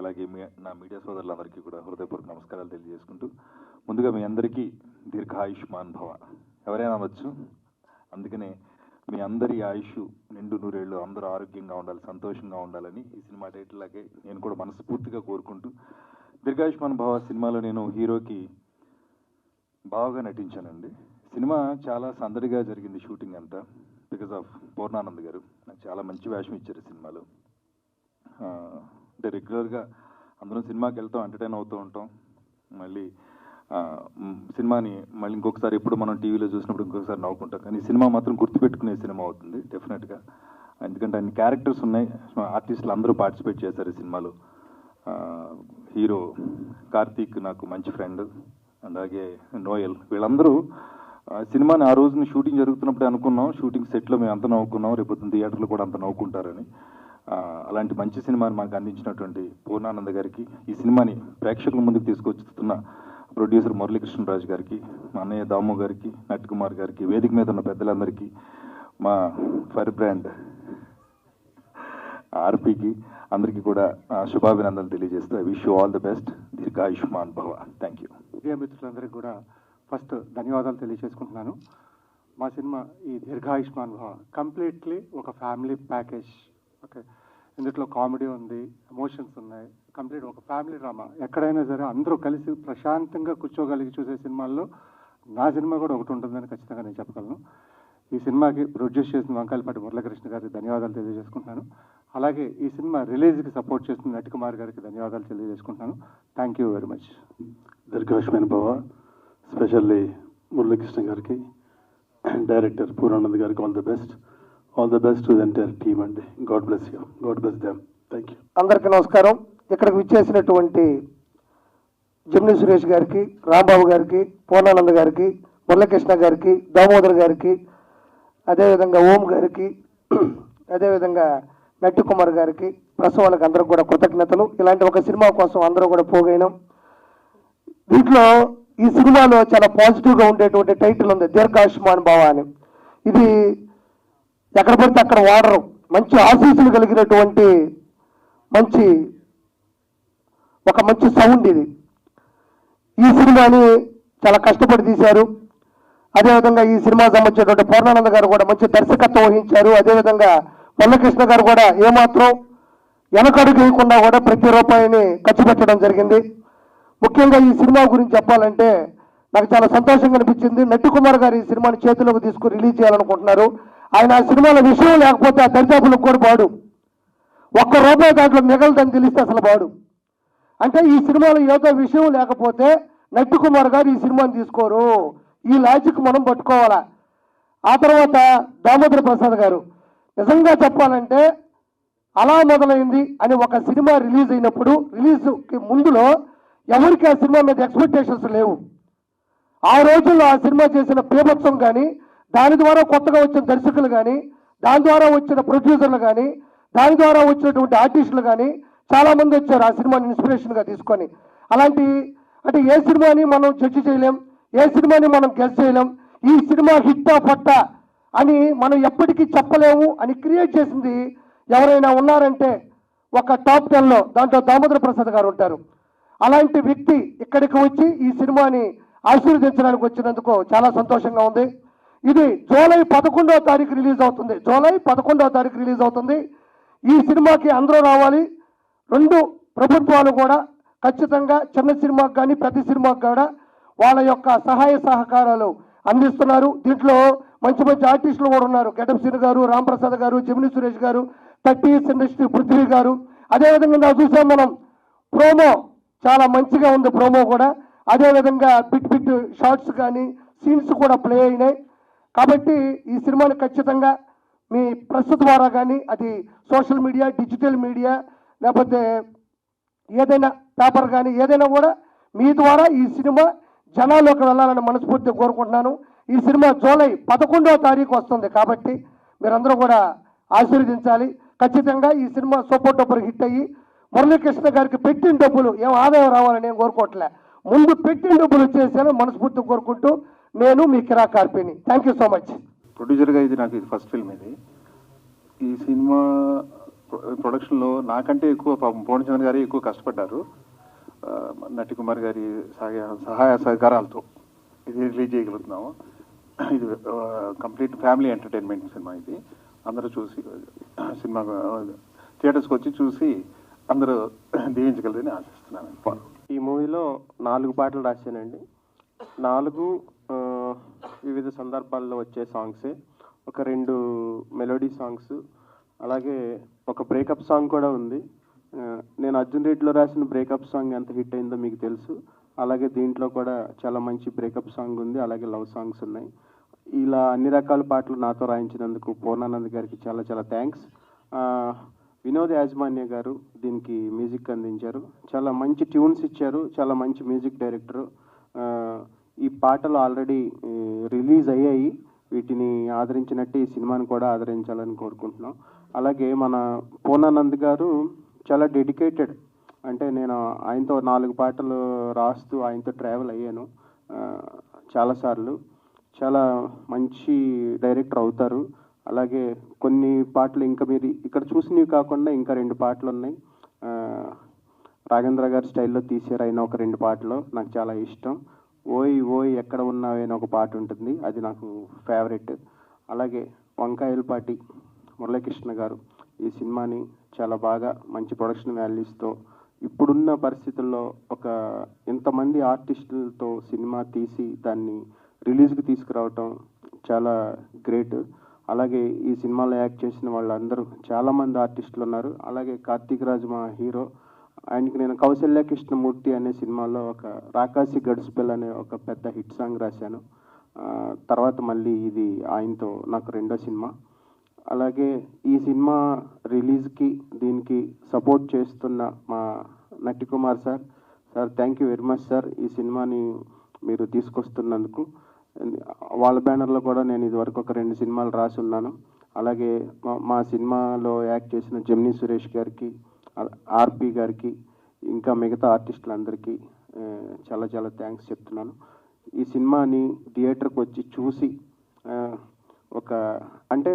అలాగే నా మీడియా సోదరులందరికీ కూడా హృదయపూర్వక నమస్కారాలు తెలియజేసుకుంటూ, ముందుగా మీ అందరికీ దీర్ఘాయుష్మాన్ భవ. ఎవరైనా అనొచ్చు, అందుకనే మీ అందరి ఆయుష్ నిండు నూరేళ్ళు, అందరూ ఆరోగ్యంగా ఉండాలి, సంతోషంగా ఉండాలని ఈ సినిమా టైటిల్ లాగే నేను కూడా మనస్ఫూర్తిగా కోరుకుంటూ, దీర్ఘాయుష్మాన్ భవ సినిమాలో నేను హీరోకి బాగా నటించానండి. సినిమా చాలా సందడిగా జరిగింది షూటింగ్ అంతా, బికాజ్ ఆఫ్ పూర్ణానంద్ గారు నాకు చాలా మంచి వేషం ఇచ్చారు సినిమాలో. అంటే రెగ్యులర్గా అందరం సినిమాకి వెళ్తాం, ఎంటర్టైన్ అవుతూ ఉంటాం, మళ్ళీ సినిమాని మళ్ళీ ఇంకొకసారి ఎప్పుడు మనం టీవీలో చూసినప్పుడు ఇంకొకసారి నవ్వుకుంటాం, కానీ సినిమా మాత్రం గుర్తుపెట్టుకునే సినిమా అవుతుంది డెఫినెట్గా. ఎందుకంటే అన్ని క్యారెక్టర్స్ ఉన్నాయి, ఆర్టిస్టులు అందరూ పార్టిసిపేట్ చేశారు ఈ సినిమాలో. హీరో కార్తీక్ నాకు మంచి ఫ్రెండ్, అలాగే నోయల్, వీళ్ళందరూ సినిమాని ఆ రోజున షూటింగ్ జరుగుతున్నప్పుడే అనుకున్నాం, షూటింగ్ సెట్లో మేము అంత నవ్వుకున్నాం, రేపు థియేటర్లో కూడా అంత నవ్వుకుంటారని. అలాంటి మంచి సినిమాని మాకు అందించినటువంటి పూర్ణానంద్ గారికి, ఈ సినిమాని ప్రేక్షకుల ముందుకు తీసుకొచ్చుతున్న ప్రొడ్యూసర్ మురళీకృష్ణరాజు గారికి, మా అన్నయ్య దాము గారికి, నట్ కుమార్ గారికి, వేదిక మీద ఉన్న పెద్దలందరికీ, మా ఫైర్ బ్రాండ్ ఆర్పీకి, అందరికీ కూడా శుభాభినందనలు తెలియజేస్తూ I wish you all the best. దీర్ఘాయుష్మాన్ భవ. Thank you. మీడియా మిత్రులందరికీ కూడా ఫస్ట్ ధన్యవాదాలు తెలియజేసుకుంటున్నాను. మా సినిమా ఈ దీర్ఘాయుష్మాన్ భవ కంప్లీట్లీ ఒక ఫ్యామిలీ ప్యాకేజ్. ఓకే, ఇందులో కామెడీ ఉంది, ఎమోషన్స్ ఉన్నాయి, కంప్లీట్ ఒక ఫ్యామిలీ డ్రామా. ఎక్కడైనా సరే అందరూ కలిసి ప్రశాంతంగా కూర్చోగలిగి చూసే సినిమాల్లో నా సినిమా కూడా ఒకటి ఉంటుందని ఖచ్చితంగా నేను చెప్పగలను. ఈ సినిమాకి ప్రొడ్యూస్ చేసిన వంకాయలపాటి మురళీకృష్ణ గారికి ధన్యవాదాలు తెలియజేసుకుంటున్నాను. అలాగే ఈ సినిమా రిలీజ్కి సపోర్ట్ చేస్తున్న నట్ కుమార్ గారికి ధన్యవాదాలు తెలియజేసుకుంటున్నాను. Thank you very much. దీర్ఘాయుష్మాన్ భవ స్పెషల్లీ మురళీకృష్ణ గారికి, డైరెక్టర్ పూర్ణానంద్ గారికి all the best to the entire team అండి. God bless you, god bless them. Thank you. అందరికీ నమస్కారం. ఇక్కడికి విచ్చేసినటువంటి జమిని సురేష్ గారికి, రాంబాబు గారికి, పూర్ణానంద్ గారికి, మురళీకృష్ణ గారికి, దామోదర్ గారికి, అదేవిధంగా ఓం గారికి, అదేవిధంగా నట్టి కుమార్ గారికి, ప్రెస్ వాళ్ళకి అందరికి కూడా కృతజ్ఞతలు. ఇలాంటి ఒక సినిమా కోసం అందరూ కూడా పోగైనాం. దీంట్లో ఈ సినిమాలో చాలా పాజిటివ్గా ఉండేటువంటి టైటిల్ ఉంది, దీర్ఘాయుష్మాన్ భవ అని. ఇది ఎక్కడ పడితే అక్కడ వాడరు, మంచి ఆశీస్సులు కలిగినటువంటి మంచి సౌండ్ ఇది. ఈ సినిమాని చాలా కష్టపడి తీశారు. అదేవిధంగా ఈ సినిమా సంబంధించినటువంటి పూర్ణానంద గారు కూడా మంచి దర్శకత్వం వహించారు. అదేవిధంగా మురళీకృష్ణ గారు కూడా ఏమాత్రం వెనకడుగు వేయకుండా కూడా ప్రతి రూపాయిని ఖర్చు పెట్టడం జరిగింది. ముఖ్యంగా ఈ సినిమా గురించి చెప్పాలంటే నాకు చాలా సంతోషంగా అనిపించింది. నట్టి కుమార్ గారు ఈ సినిమాని చేతిలోకి తీసుకుని రిలీజ్ చేయాలనుకుంటున్నారు. ఆయన ఆ సినిమాలో విషయం లేకపోతే ఆ దర్శకులకు కూడా బాడు, ఒక్క రూపాయి దాంట్లో మిగలదని తెలిస్తే అసలు బాడు. అంటే ఈ సినిమాలో ఏదో విషయం లేకపోతే నట్టి కుమార్ గారు ఈ సినిమాని తీసుకోరు. ఈ లాజిక్ మనం పట్టుకోవాలా. ఆ తర్వాత దామోదర ప్రసాద్ గారు, నిజంగా చెప్పాలంటే అలా మొదలైంది అని ఒక సినిమా రిలీజ్ అయినప్పుడు రిలీజ్కి ముందులో ఎవరికి ఆ సినిమా మీద ఎక్స్పెక్టేషన్స్ లేవు. ఆ రోజుల్లో ఆ సినిమా చేసిన బీభత్సం కానీ, దాని ద్వారా కొత్తగా వచ్చిన దర్శకులు కానీ, దాని ద్వారా వచ్చిన ప్రొడ్యూసర్లు కానీ, దాని ద్వారా వచ్చినటువంటి ఆర్టిస్టులు కానీ చాలామంది వచ్చారు ఆ సినిమాని ఇన్స్పిరేషన్గా తీసుకొని. అలాంటి అంటే ఏ సినిమాని మనం జడ్జి చేయలేం, ఏ సినిమాని మనం గెస్ చేయలేం. ఈ సినిమా హిట్టా పట్టా అని మనం ఎప్పటికీ చెప్పలేము అని క్రియేట్ చేసింది ఎవరైనా ఉన్నారంటే ఒక టాప్ 10లో దాంట్లో దామోదర ప్రసాద్ గారు ఉంటారు. అలాంటి వ్యక్తి ఇక్కడికి వచ్చి ఈ సినిమాని ఆశీర్వదించడానికి వచ్చినందుకు చాలా సంతోషంగా ఉంది. ఇది జూలై 11వ తారీఖు రిలీజ్ అవుతుంది. జూలై 11వ తారీఖు రిలీజ్ అవుతుంది. ఈ సినిమాకి అందరూ రావాలి. రెండు ప్రభుత్వాలు కూడా ఖచ్చితంగా చిన్న సినిమాకి కానీ పెద్ద సినిమాకి కూడా వాళ్ళ యొక్క సహాయ సహకారాలు అందిస్తున్నారు. దీంట్లో మంచి మంచి ఆర్టిస్టులు కూడా ఉన్నారు. గెటప్ శ్రీ గారు, రాంప్రసాద్ గారు, జమిని సురేష్ గారు, 30 Years ఇండస్ట్రీ పృథ్వీ గారు. అదేవిధంగా చూసాం మనం ప్రోమో చాలా మంచిగా ఉంది, ప్రోమో కూడా. అదేవిధంగా బిట్ షార్ట్స్ కానీ సీన్స్ కూడా ప్లే అయినాయి. కాబట్టి ఈ సినిమాని ఖచ్చితంగా మీ ప్రెస్ ద్వారా కానీ, అది సోషల్ మీడియా, డిజిటల్ మీడియా, లేకపోతే ఏదైనా పేపర్ కానీ ఏదైనా కూడా మీ ద్వారా ఈ సినిమా జనాల్లోకి వెళ్ళాలని మనస్ఫూర్తిగా కోరుకుంటున్నాను. ఈ సినిమా జూలై 11వ తారీఖు వస్తుంది. కాబట్టి మీరందరూ కూడా ఆశీర్వదించాలి. ఖచ్చితంగా ఈ సినిమా సూపర్ డూపర్ హిట్ అయ్యి మురళీకృష్ణ గారికి పెట్టిన డబ్బులు ఏం ఆదాయం రావాలని నేను కోరుకోవట్లే, ముందు పెట్టిన డబ్బులు వచ్చేసాను మనస్ఫూర్తిగా కోరుకుంటూ నేను మీ కిరా కార్పిని. Thank you so much. ప్రొడ్యూసర్గా ఇది నాకు ఇది ఫస్ట్ ఫిల్మ్. ఈ సినిమా ప్రొడక్షన్లో నాకంటే ఎక్కువ పాపం పూర్ణచంద్ర గారు ఎక్కువ కష్టపడ్డారు. నటి కుమార్ గారి సహాయ సహకారాలతో ఇది రిలీజ్ చేయగలుగుతున్నాము. ఇది కంప్లీట్ ఫ్యామిలీ ఎంటర్టైన్మెంట్ సినిమా. ఇది అందరూ చూసి సినిమా థియేటర్స్కి వచ్చి చూసి అందరూ దీవించగలరని ఆశిస్తున్నాను. ఈ మూవీలో 4 పాటలు రాశానండి. 4 వివిధ సందర్భాల్లో వచ్చే సాంగ్సే. ఒక 2 మెలోడీ సాంగ్స్, అలాగే ఒక బ్రేకప్ సాంగ్ కూడా ఉంది. నేను అర్జున్ రెడ్డిలో రాసిన బ్రేకప్ సాంగ్ ఎంత హిట్ అయిందో మీకు తెలుసు. అలాగే దీంట్లో కూడా చాలా మంచి బ్రేకప్ సాంగ్ ఉంది, అలాగే లవ్ సాంగ్స్ ఉన్నాయి. ఇలా అన్ని రకాల పాటలు నాతో రాయించినందుకు పూర్ణానంద్ గారికి చాలా చాలా థ్యాంక్స్. వినోద్ యాజమాన్య గారు దీనికి మ్యూజిక్ అందించారు. చాలా మంచి ట్యూన్స్ ఇచ్చారు, చాలా మంచి మ్యూజిక్ డైరెక్టరు. ఈ పాటలు ఆల్రెడీ రిలీజ్ అయ్యాయి. వీటిని ఆదరించినట్టు ఈ సినిమాని కూడా ఆదరించాలని కోరుకుంటున్నాం. అలాగే మన పూర్ణానంద్ గారు చాలా డెడికేటెడ్. అంటే నేను ఆయనతో 4 పాటలు రాస్తూ ఆయనతో ట్రావెల్ అయ్యాను చాలాసార్లు. చాలా మంచి డైరెక్టర్ అవుతారు. అలాగే కొన్ని పాటలు ఇంకా మీరు ఇక్కడ చూసినవి కాకుండా ఇంకా 2 పాటలు ఉన్నాయి. రాఘేంద్ర గారి స్టైల్లో తీసారు ఆయన ఒక 2 పాటలు నాకు చాలా ఇష్టం. ఓయ్ ఓయ్ ఎక్కడ ఉన్నావే అని ఒక పాట ఉంటుంది, అది నాకు ఫేవరెట్. అలాగే వంకాయలపాటి మురళీకృష్ణ గారు ఈ సినిమాని చాలా బాగా మంచి ప్రొడక్షన్ వాల్యూస్తో ఇప్పుడున్న పరిస్థితుల్లో ఒక ఇంతమంది ఆర్టిస్టులతో సినిమా తీసి దాన్ని రిలీజ్కి తీసుకురావటం చాలా గ్రేట్. అలాగే ఈ సినిమాలో యాక్ట్ చేసిన వాళ్ళందరూ చాలామంది ఆర్టిస్టులు ఉన్నారు. అలాగే కార్తీక్ రాజ్ మా హీరో, ఆయనకి నేను కౌశల్య కృష్ణమూర్తి అనే సినిమాలో ఒక రాకాసి గడుసుపెల్ అనే ఒక పెద్ద హిట్ సాంగ్ రాశాను. తర్వాత మళ్ళీ ఇది ఆయనతో నాకు 2వ సినిమా. అలాగే ఈ సినిమా రిలీజ్కి దీనికి సపోర్ట్ చేస్తున్న మా నటి Kumar sir thank you very much sir. ఈ సినిమాని మీరు తీసుకొస్తున్నందుకు. వాళ్ళ బ్యానర్లో కూడా నేను ఇదివరకు ఒక 2 సినిమాలు రాసి ఉన్నాను. అలాగే మా సినిమాలో యాక్ట్ చేసిన జెమినీ సురేష్ గారికి, ఆర్పి గారికి, ఇంకా మిగతా ఆర్టిస్టులందరికీ చాలా చాలా థ్యాంక్స్ చెప్తున్నాను. ఈ సినిమాని థియేటర్కి వచ్చి చూసి ఒక అంటే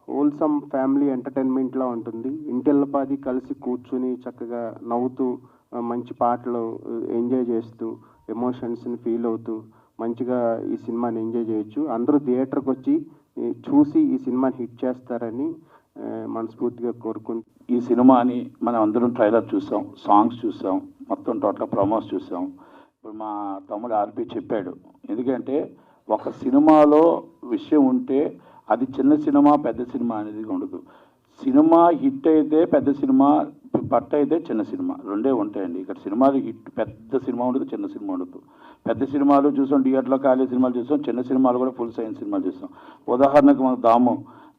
హోల్సమ్ ఫ్యామిలీ ఎంటర్టైన్మెంట్లా ఉంటుంది. ఇంటిల్లపాది కలిసి కూర్చుని చక్కగా నవ్వుతూ మంచి పాటలు ఎంజాయ్ చేస్తూ ఎమోషన్స్ని ఫీల్ అవుతూ మంచిగా ఈ సినిమాని ఎంజాయ్ చేయొచ్చు. అందరూ థియేటర్కి వచ్చి చూసి ఈ సినిమాని హిట్ చేస్తారని మనస్ఫూర్తిగా కోరుకుంటూ, ఈ సినిమాని మనం అందరం ట్రైలర్ చూసాం, సాంగ్స్ చూసాం, మొత్తం టోటల్ ప్రమోస్ చూసాం. ఇప్పుడు మా తమ్ముడు ఆర్పి చెప్పాడు, ఎందుకంటే ఒక సినిమాలో విషయం ఉంటే అది చిన్న సినిమా పెద్ద సినిమా అనేది ఉండదు. సినిమా హిట్ అయితే పెద్ద సినిమా, పట్ట అయితే చిన్న సినిమా, 2 ఉంటాయండి. ఇక్కడ సినిమాలు హిట్ పెద్ద సినిమా ఉండదు, చిన్న సినిమా ఉండదు. పెద్ద సినిమాలు చూసాం, థియేటర్లో ఖాళీ సినిమాలు చూసాం, చిన్న సినిమాలు కూడా ఫుల్ సైన్స్ సినిమాలు చూసాం. ఉదాహరణకు మనకు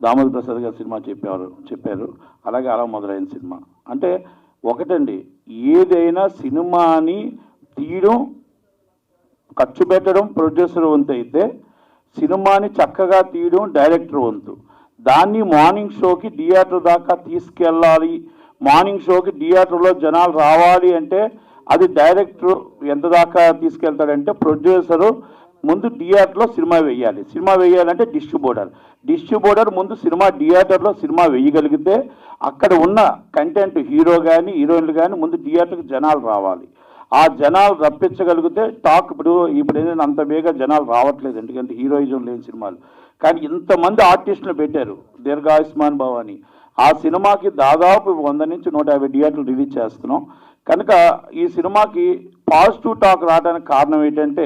దామోదర్ ప్రసాద్ గారి సినిమా చెప్పారు. అలాగే అలా మొదలైన సినిమా అంటే ఒకటండి, ఏదైనా సినిమాని తీయడం, ఖర్చు పెట్టడం ప్రొడ్యూసర్ వంతు అయితే సినిమాని చక్కగా తీయడం డైరెక్టర్ వంతు. దాన్ని మార్నింగ్ షోకి థియేటర్ దాకా తీసుకెళ్ళాలి, మార్నింగ్ షోకి థియేటర్లో జనాలు రావాలి అంటే అది డైరెక్టర్ ఎంత దాకా తీసుకెళ్తాడంటే ప్రొడ్యూసరు ముందు థియేటర్లో సినిమా వేయాలి. సినిమా వేయాలంటే డిస్ట్రిబ్యూటర్ ముందు సినిమా థియేటర్లో సినిమా వేయగలిగితే అక్కడ ఉన్న కంటెంట్ హీరో కానీ హీరోయిన్లు కానీ ముందు థియేటర్కి జనాలు రావాలి. ఆ జనాలు రప్పించగలిగితే టాక్ ఇప్పుడు ఏంటంటే అంత బేగా జనాలు రావట్లేదు, ఎందుకంటే హీరోయిజం లేని సినిమాలు. కానీ ఇంతమంది ఆర్టిస్టులు పెట్టారు దీర్ఘాయుష్మాన్ భవ అని. ఆ సినిమాకి దాదాపు 100 నుంచి 150 థియేటర్లు రిలీజ్ చేస్తున్నాం. కనుక ఈ సినిమాకి పాజిటివ్ టాక్ రావడానికి కారణం ఏంటంటే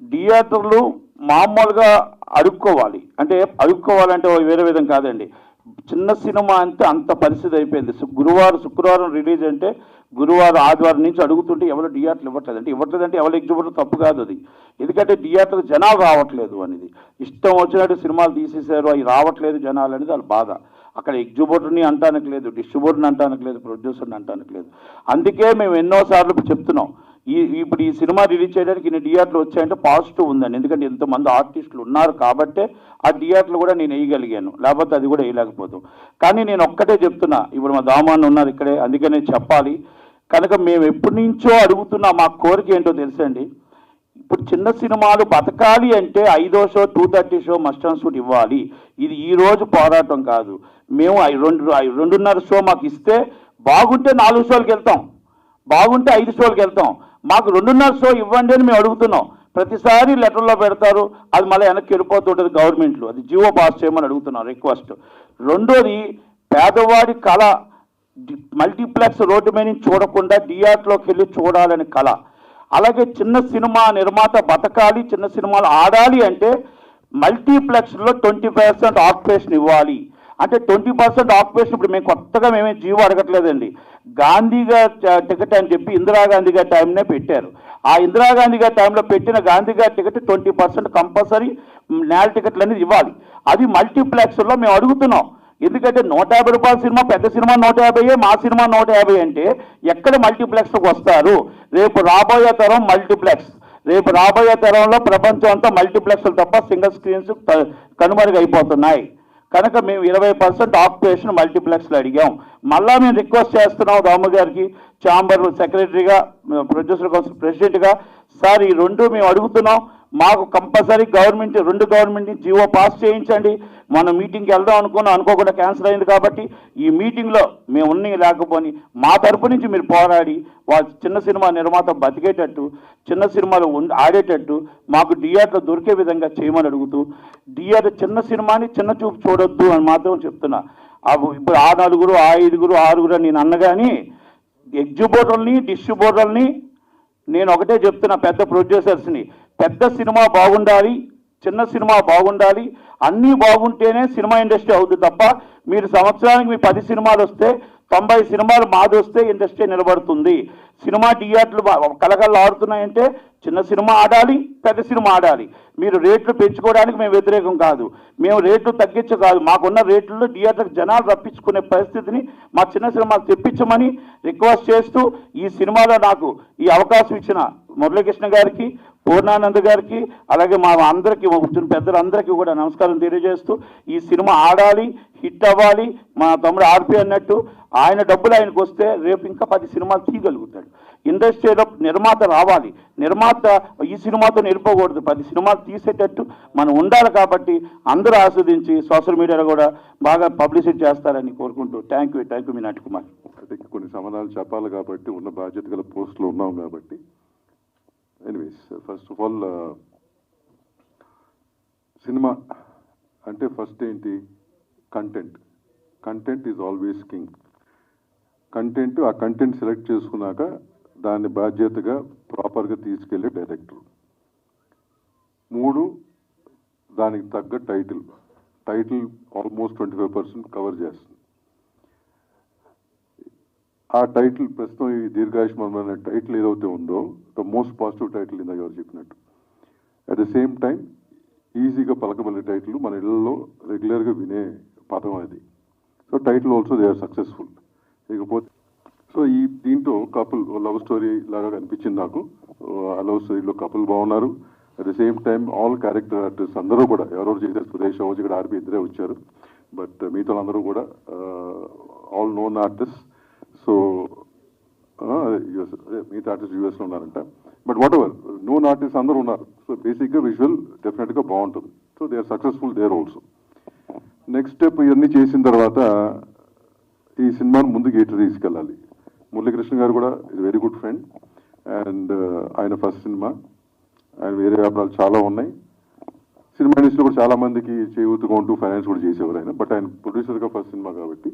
థియేటర్లు మామూలుగా అడుక్కోవాలి, అంటే అడుక్కోవాలంటే వేరే విధం కాదండి. చిన్న సినిమా అంటే అంత పరిస్థితి అయిపోయింది. శుక్రవారం రిలీజ్ అంటే గురువారం ఆదివారం నుంచి అడుగుతుంటే ఎవరు థియేటర్లు ఇవ్వట్లేదంటే ఎవరు ఎగ్జిబిటర్ తప్పు కాదు అది, ఎందుకంటే థియేటర్ జనాలు రావట్లేదు అనేది. ఇష్టం వచ్చినట్టు సినిమాలు తీసేశారు, అవి రావట్లేదు జనాలు అనేది వాళ్ళ బాధ. అక్కడ ఎగ్జిబిటర్ని అంటానికి లేదు, డిస్ట్రిబ్యూటర్ని అంటానికి లేదు, ప్రొడ్యూసర్ని అంటానికి లేదు. అందుకే మేము ఎన్నోసార్లు చెప్తున్నాం, ఇప్పుడు ఈ సినిమా రిలీజ్ చేయడానికి ఇన్ని థియేటర్లు వచ్చాయంటే పాజిటివ్ ఉందండి. ఎందుకంటే ఇంతమంది ఆర్టిస్టులు ఉన్నారు కాబట్టే ఆ థియేటర్లు కూడా నేను వేయగలిగాను, లేకపోతే అది కూడా వేయలేకపోతాం. కానీ నేను ఒక్కటే చెప్తున్నా, ఇప్పుడు మా దామాన్ని ఉన్నారు ఇక్కడే, అందుకనే చెప్పాలి. కనుక మేము ఎప్పటి నుంచో అడుగుతున్నా, మా కోరిక ఏంటో తెలుసండి. ఇప్పుడు చిన్న సినిమాలు బతకాలి అంటే 5వ show 2:30 show must and shoot ఇవ్వాలి. ఇది ఈ రోజు పోరాటం కాదు. మేము 2:30 షో మాకు ఇస్తే బాగుంటే 4 షోలకు వెళ్తాం, బాగుంటే 5 షోలకు వెళ్తాం. మాకు 2:30 షో ఇవ్వండి అని మేము అడుగుతున్నాం. ప్రతిసారి లెటర్లో పెడతారు, అది మళ్ళీ వెనక్కి వెళ్ళిపోతుంటుంది గవర్నమెంట్లో. అది జీవో పాస్ చేయమని అడుగుతున్నాం, రిక్వెస్ట్. రెండోది, పేదవాడి కళ మల్టీప్లెక్స్ రోడ్డు మీద నుంచి చూడకుండా థియేటర్లోకి వెళ్ళి చూడాలని కళ. అలాగే చిన్న సినిమా నిర్మాత బతకాలి, చిన్న సినిమాలు ఆడాలి అంటే మల్టీప్లెక్స్లో 20% ఆక్యుపేషన్ ఇవ్వాలి. అంటే 20% ఆక్యుపేషన్ ఇప్పుడు మేము కొత్తగా మేమే జీవో అడగట్లేదండి. గాంధీగా టికెట్ అని చెప్పి ఇందిరాగాంధీ గారి టైంనే పెట్టారు. ఆ ఇందిరాగాంధీ గారి టైంలో పెట్టిన గాంధీ గారి టికెట్ 20% కంపల్సరీ నేల టికెట్లు అనేది ఇవ్వాలి. అది మల్టీప్లెక్స్లో మేము అడుగుతున్నాం. ఎందుకంటే 150 రూపాయల సినిమా, పెద్ద సినిమా 150, మా సినిమా 150 అంటే ఎక్కడ మల్టీప్లెక్స్కి వస్తారు? రేపు రాబోయే తరం మల్టీప్లెక్స్, రేపు రాబోయే తరంలో ప్రపంచం అంతా మల్టీప్లెక్స్లు తప్ప సింగిల్ స్క్రీన్స్ కనుమరుగైపోతున్నాయి. కనుక మేము 20% ఆక్యుపేషన్ మల్టీప్లెక్స్లో అడిగాం. మళ్ళా మేము రిక్వెస్ట్ చేస్తున్నాం దాము గారికి, ఛాంబర్ సెక్రటరీగా, ప్రొడ్యూసర్ కౌన్సిల్ ప్రెసిడెంట్గా, సార్ ఈ రెండు మేము అడుగుతున్నాం. మాకు కంపల్సరీ రెండు గవర్నమెంట్ నుంచి జీవో పాస్ చేయించండి. మనం మీటింగ్కి వెళ్దాం అనుకోకుండా క్యాన్సిల్ అయింది కాబట్టి ఈ మీటింగ్లో మేము లేకపోని మా తరపు నుంచి మీరు పోరాడి వాళ్ళ చిన్న సినిమా నిర్మాత బతికేటట్టు, చిన్న సినిమాలు ఆడేటట్టు మాకు థియేటర్ దొరికే విధంగా చేయమని అడుగుతూ, థియేటర్ చిన్న సినిమాని చిన్న చూపు చూడొద్దు అని మాత్రం చెప్తున్నా. ఇప్పుడు 4, 5, 6 నేను అన్నగాని ఎగ్జిబ్యూటర్ని, డిస్ట్రిబ్యూటర్ని నేను ఒకటే చెప్తున్నా, పెద్ద ప్రొడ్యూసర్స్ని, పెద్ద సినిమా బాగుండాలి, చిన్న సినిమా బాగుండాలి, అన్నీ బాగుంటేనే సినిమా ఇండస్ట్రీ అవుతుంది తప్ప మీరు సంవత్సరానికి మీ 10 సినిమాలు వస్తే 90 సినిమాలు మాది వస్తే ఇండస్ట్రీ నిలబడుతుంది. సినిమా థియేటర్లు కలకల్లా ఆడుతున్నాయంటే చిన్న సినిమా ఆడాలి, పెద్ద సినిమా ఆడాలి. మీరు రేట్లు పెంచుకోవడానికి మేము వ్యతిరేకం కాదు, మేము రేట్లు తగ్గించు కాదు. మాకున్న రేట్లలో థియేటర్కి జనాలు రప్పించుకునే పరిస్థితిని మా చిన్న సినిమాలు తెప్పించమని రిక్వెస్ట్ చేస్తూ, ఈ సినిమాలో నాకు ఈ అవకాశం ఇచ్చిన మురళీకృష్ణ గారికి, పూర్ణానంద్ గారికి, అలాగే మా అందరికీ వచ్చిన పెద్దలందరికీ కూడా నమస్కారం తెలియజేస్తూ, ఈ సినిమా ఆడాలి, హిట్ అవ్వాలి. మా తమ్ముడు ఆర్పి అన్నట్టు ఆయన డబ్బులు ఆయనకు వస్తే రేపు ఇంకా 10 సినిమాలు తీయగలుగుతాడు. ఇండస్ట్రీలో నిర్మాత రావాలి, నిర్మాత ఈ సినిమాతో నిలిపోకూడదు, 10 సినిమాలు తీసేటట్టు మనం ఉండాలి. కాబట్టి అందరూ ఆస్వాదించి సోషల్ మీడియాలో కూడా బాగా పబ్లిసిటీ చేస్తారని కోరుకుంటూ థ్యాంక్ యూ మీ నటి కుమార్. అంటే కొన్ని సమాధానాలు చెప్పాలి కాబట్టి, ఉన్న బాధ్యత గల పోస్టులు ఉన్నాం కాబట్టి. Anyways, first of all cinema అంటే ఫస్ట్ ఏంటి? Content is always king. ఆ కంటెంట్ సెలెక్ట్ చేసుకున్నాక దాన్ని బాధ్యతగా ప్రాపర్గా తీసుకెళ్ళే డైరెక్టర్. 3, దానికి తగ్గ టైటిల్ ఆల్మోస్ట్ 25% కవర్ చేస్తుంది. ఆ టైటిల్ ప్రస్తుతం ఈ దీర్ఘాయుష్మాన్ అనే టైటిల్ ఏదైతే ఉందో, ద మోస్ట్ పాజిటివ్ టైటిల్ ఇందాక ఎవరు చెప్పినట్టు, అట్ ద సేమ్ టైం ఈజీగా పలకబడే టైటిల్, మన ఇళ్లలో రెగ్యులర్గా వినే పదం అది. So title also they are successful. ఇకపోతే సో దీంట్లో కపుల్ లవ్ స్టోరీ లాగా కనిపించింది నాకు. ఆ లవ్ స్టోరీలో కపుల్ బాగున్నారు. At the same time all character artist అందరూ కూడా, ఎవరెవరు చేశారు, సురేష్ అవ్వచ్చు, ఇక్కడ ఆర్పి ఇద్దరే వచ్చారు, బట్ మిగతా అందరూ కూడా ఆల్ నోన్ ఆర్టిస్ట్. సో మిగతా ఆర్టిస్ట్ యూఎస్లో ఉన్నారంట, but whatever known artist అందరూ ఉన్నారు. సో బేసిక్గా విజువల్ డెఫినెట్గా బాగుంటుంది. So they are successful there also. Next step ఇవన్నీ చేసిన తర్వాత ఈ సినిమాను ముందుకు ఎటు తీసుకెళ్ళాలి. మురళీకృష్ణ గారు కూడా is very good friend, and ఆయన ఫస్ట్ సినిమా, ఆయన వేరే వ్యాపారాలు చాలా ఉన్నాయి. సినిమా ఇండస్ట్రీలో కూడా చాలా మందికి చేయూతగా ఉంటూ ఫైనాన్స్ కూడా చేసేవారు ఆయన, బట్ ఆయన ప్రొడ్యూసర్గా ఫస్ట్ సినిమా కాబట్టి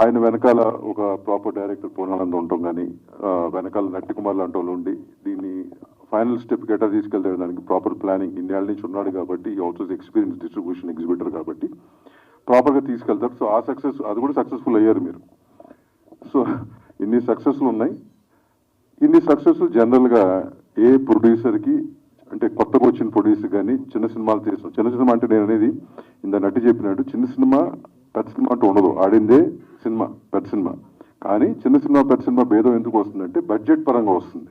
ఆయన వెనకాల ఒక ప్రాపర్ డైరెక్టర్ పూర్ణానంద్ ఉండటం కానీ, వెనకాల నట్టి కుమార్ లాంటి వాళ్ళు ఉండి దీన్ని ఫైనల్ స్టెప్ గట్రా తీసుకెళ్తాడు, దానికి ప్రాపర్ ప్లానింగ్ ఇన్నేళ్ళ నుంచి ఉన్నాడు కాబట్టి, ఆల్సో ఎక్స్పీరియన్స్ డిస్ట్రిబ్యూషన్ ఎగ్జిబిటర్ కాబట్టి ప్రాపర్గా తీసుకెళ్తారు. సో ఆ సక్సెస్, అది కూడా సక్సెస్ఫుల్ అయ్యారు మీరు. సో ఇన్ని సక్సెస్లు ఉన్నాయి. ఇన్ని సక్సెస్లు జనరల్గా ఏ ప్రొడ్యూసర్కి, అంటే కొత్తగా వచ్చిన ప్రొడ్యూసర్ కానీ చిన్న సినిమాలు తీసిన, చిన్న సినిమా అంటే నేను అనేది ఇంత నటి చెప్పినట్టు చిన్న సినిమా పెద్ద సినిమా అంటూ ఉండదు, ఆడిందే సినిమా పెద్ద సినిమా. కానీ చిన్న సినిమా పెద్ద సినిమా భేదం ఎందుకు వస్తుందంటే బడ్జెట్ పరంగా వస్తుంది.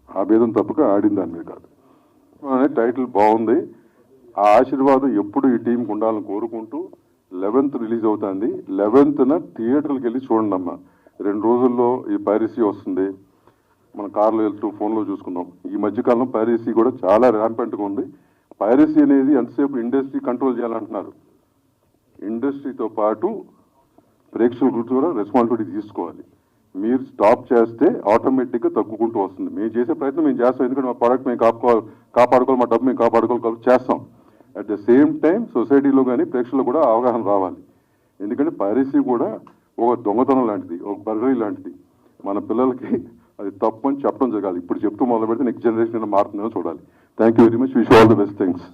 ఆ భేదం తప్పక ఆడిన దాని మీద కాదు. టైటిల్ బాగుంది, ఆ ఆశీర్వాదం ఎప్పుడు ఈ టీంకి ఉండాలని కోరుకుంటూ 11th రిలీజ్ అవుతుంది. 11th థియేటర్కి వెళ్ళి చూడండి అమ్మా. 2 రోజుల్లో ఈ పైరసీ వస్తుంది. మన కార్లో వెళ్తూ ఫోన్లో చూసుకున్నాం. ఈ మధ్యకాలంలో పైరసీ కూడా చాలా ర్యాంపెంట్గా ఉంది. పైరసీ అనేది ఎంతసేపు ఇండస్ట్రీ కంట్రోల్ చేయాలంటున్నారు. ఇండస్ట్రీతో పాటు ప్రేక్షకులు కూడా రెస్పాన్సిబిలిటీ తీసుకోవాలి. మీరు స్టాప్ చేస్తే ఆటోమేటిక్గా తగ్గుకుంటూ వస్తుంది. మేము చేసే ప్రయత్నం మేము చేస్తాం, ఎందుకంటే మా ప్రోడక్ట్ మేము కాపాడుకోవాలి, మా డబ్బు మేము కాపాడుకోవాలి చేస్తాం. అట్ ద సేమ్ టైం సొసైటీలో కానీ ప్రేక్షకులు కూడా అవగాహన రావాలి. ఎందుకంటే పైరసీ కూడా ఒక దొంగతనం లాంటిది, ఒక బర్గరీ లాంటిది. మన పిల్లలకి అది తప్పు అని చెప్పడం జరగాలి. ఇప్పుడు చెప్తూ మొదలు పెడితే నెక్స్ట్ జనరేషన్ మారుతుందని చూడాలి. Thank you very much. Wish all the best things.